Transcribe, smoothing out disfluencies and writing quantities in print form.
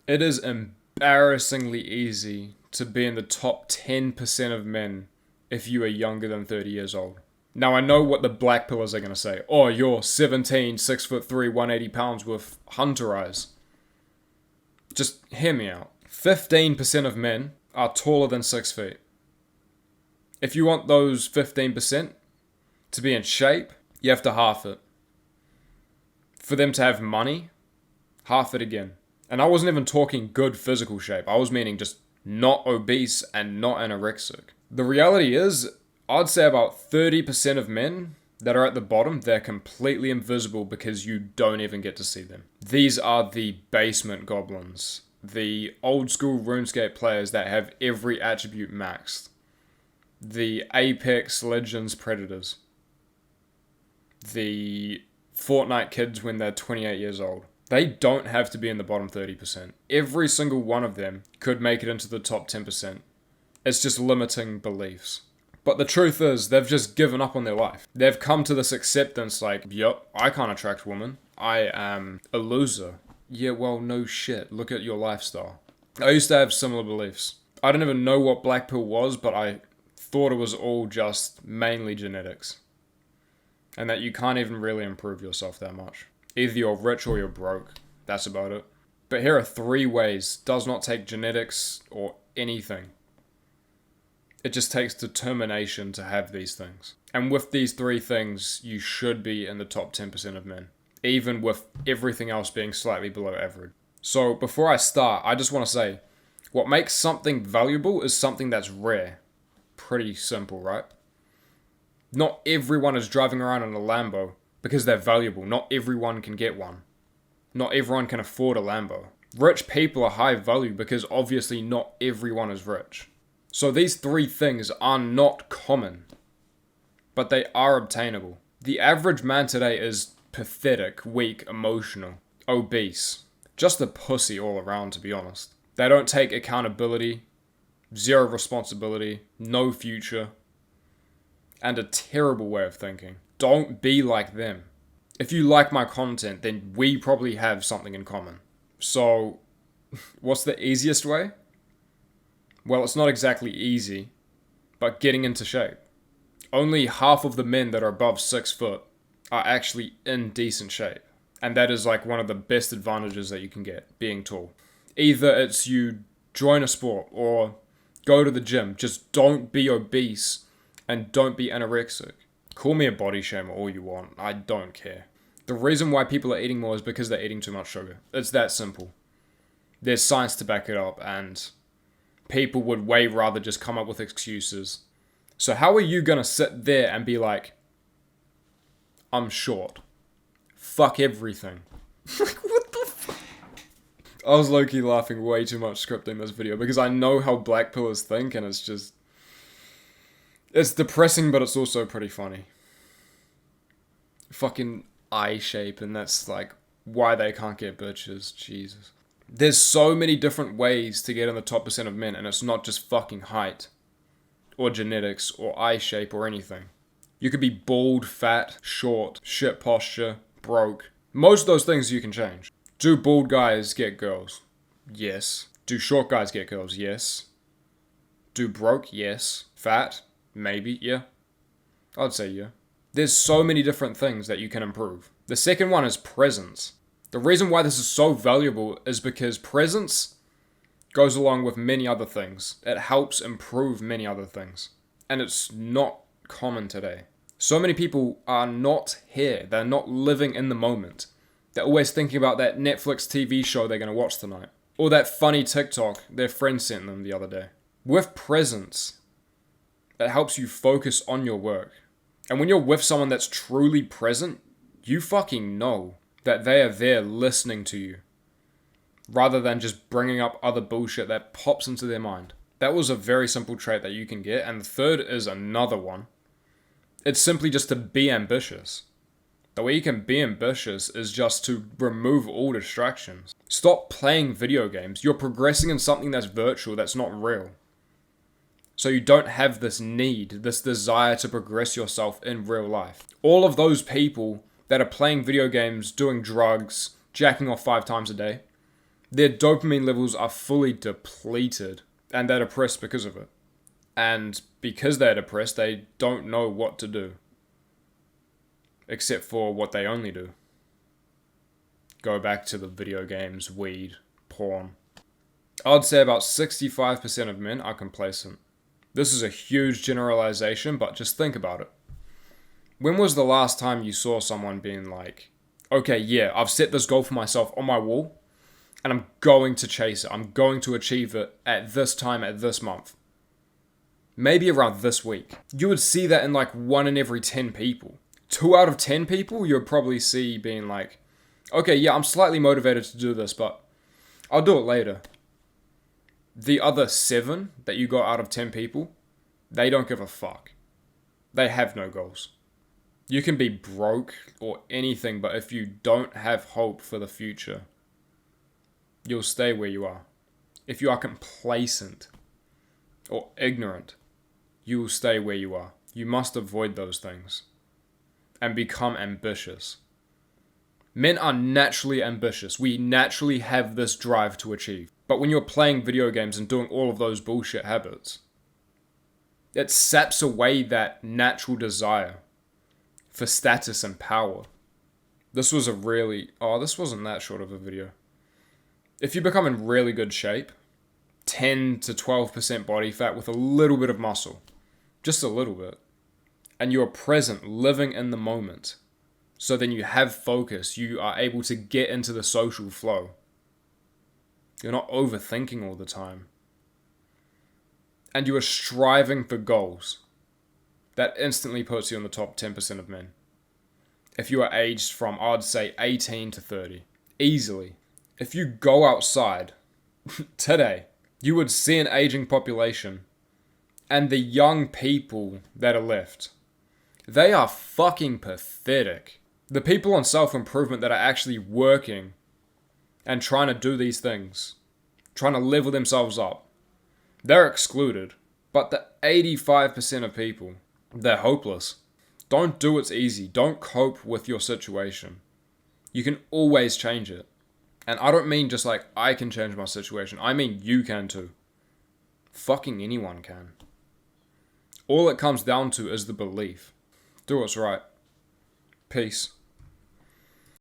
It is embarrassingly easy to be in the top 10% of men if you are younger than 30 years old. Now, I know what the Blackpillers are going to say. Oh, you're 17, 6'3", 180 pounds with hunter eyes. Just hear me out. 15% of men are taller than 6 feet. If you want those 15% to be in shape, you have to half it. For them to have money, half it again. And I wasn't even talking good physical shape. I was meaning just not obese and not anorexic. The reality is, I'd say about 30% of men that are at the bottom, they're completely invisible because you don't even get to see them. These are the basement goblins. The old school RuneScape players that have every attribute maxed. The Apex Legends Predators. The Fortnite kids when they're 28 years old. They don't have to be in the bottom 30%. Every single one of them could make it into the top 10%. It's just limiting beliefs. But the truth is, they've just given up on their life. They've come to this acceptance like, yup, I can't attract women. I am a loser. Yeah, well, no shit. Look at your lifestyle. I used to have similar beliefs. I didn't even know what Blackpill was, but I thought it was all just mainly genetics. And that you can't even really improve yourself that much. Either you're rich or you're broke. That's about it. But here are 3 ways. Does not take genetics or anything. It just takes determination to have these things. And with these 3 things, you should be in the top 10% of men. Even with everything else being slightly below average. So before I start, I just want to say, what makes something valuable is something that's rare. Pretty simple, right? Not everyone is driving around in a Lambo because they're valuable. Not everyone can get one. Not everyone can afford a Lambo. Rich people are high value because obviously not everyone is rich. So these 3 things are not common, but they are obtainable. The average man today is pathetic, weak, emotional, obese. Just a pussy all around, to be honest. They don't take accountability, 0 responsibility, no future, and a terrible way of thinking. Don't be like them. If you like my content, then we probably have something in common. So, what's the easiest way? Well, it's not exactly easy, but getting into shape. Only half of the men that are above 6 foot are actually in decent shape. And that is like one of the best advantages that you can get, being tall. Either it's you join a sport or go to the gym. Just don't be obese and don't be anorexic. Call me a body shamer all you want. I don't care. The reason why people are eating more is because they're eating too much sugar. It's that simple. There's science to back it up, and people would way rather just come up with excuses. So how are you gonna sit there and be like, I'm short. Fuck everything. Like, what the fuck? I was low-key laughing way too much scripting this video because I know how Blackpillers think, and it's just... It's depressing, but it's also pretty funny. Fucking eye shape, and that's like why they can't get bitches. Jesus. There's so many different ways to get in the top % of men, and it's not just fucking height, or genetics, or eye shape, or anything. You could be bald, fat, short, shit posture, broke. Most of those things you can change. Do bald guys get girls? Yes. Do short guys get girls? Yes. Do broke? Yes. Fat? Maybe, yeah. I'd say yeah. There's so many different things that you can improve. The second one is presence. The reason why this is so valuable is because presence goes along with many other things. It helps improve many other things. And it's not common today. So many people are not here. They're not living in the moment. They're always thinking about that Netflix TV show they're going to watch tonight. Or that funny TikTok their friend sent them the other day. With presence, it helps you focus on your work. And when you're with someone that's truly present, you fucking know that they are there listening to you, rather than just bringing up other bullshit that pops into their mind. That was a very simple trait that you can get, and the third is another one. It's simply just to be ambitious. The way you can be ambitious is just to remove all distractions. Stop playing video games. You're progressing in something that's virtual, that's not real. So you don't have this need, this desire to progress yourself in real life. All of those people that are playing video games, doing drugs, jacking off 5 times a day, Their dopamine levels are fully depleted, and they're depressed because of it. And because they're depressed, they don't know what to do. Except for what they only do. Go back to the video games, weed, porn. I'd say about 65% of men are complacent. This is a huge generalization, but just think about it. When was the last time you saw someone being like, okay, yeah, I've set this goal for myself on my wall, and I'm going to chase it. I'm going to achieve it at this time, at this month. Maybe around this week. You would see that in like 1 in every 10 people. 2 out of 10 people, you would probably see being like, okay, yeah, I'm slightly motivated to do this, but I'll do it later. The other 7 that you got out of 10 people, they don't give a fuck. They have no goals. You can be broke or anything, but if you don't have hope for the future, you'll stay where you are. If you are complacent or ignorant, you will stay where you are. You must avoid those things and become ambitious. Men are naturally ambitious. We naturally have this drive to achieve. But when you're playing video games and doing all of those bullshit habits, it saps away that natural desire for status and power. This wasn't that short of a video. If you become in really good shape, 10 to 12% body fat with a little bit of muscle, just a little bit, and you're present, living in the moment, so then you have focus, you are able to get into the social flow. You're not overthinking all the time. And you are striving for goals. That instantly puts you in the top 10% of men. If you are aged from, I'd say, 18 to 30. Easily. If you go outside today, you would see an aging population. And the young people that are left, they are fucking pathetic. The people on self-improvement that are actually working and trying to do these things, trying to level themselves up, they're excluded. But the 85% of people, they're hopeless. Don't do what's easy. Don't cope with your situation. You can always change it. And I don't mean just like I can change my situation. I mean you can too. Fucking anyone can. All it comes down to is the belief. Do what's right. Peace.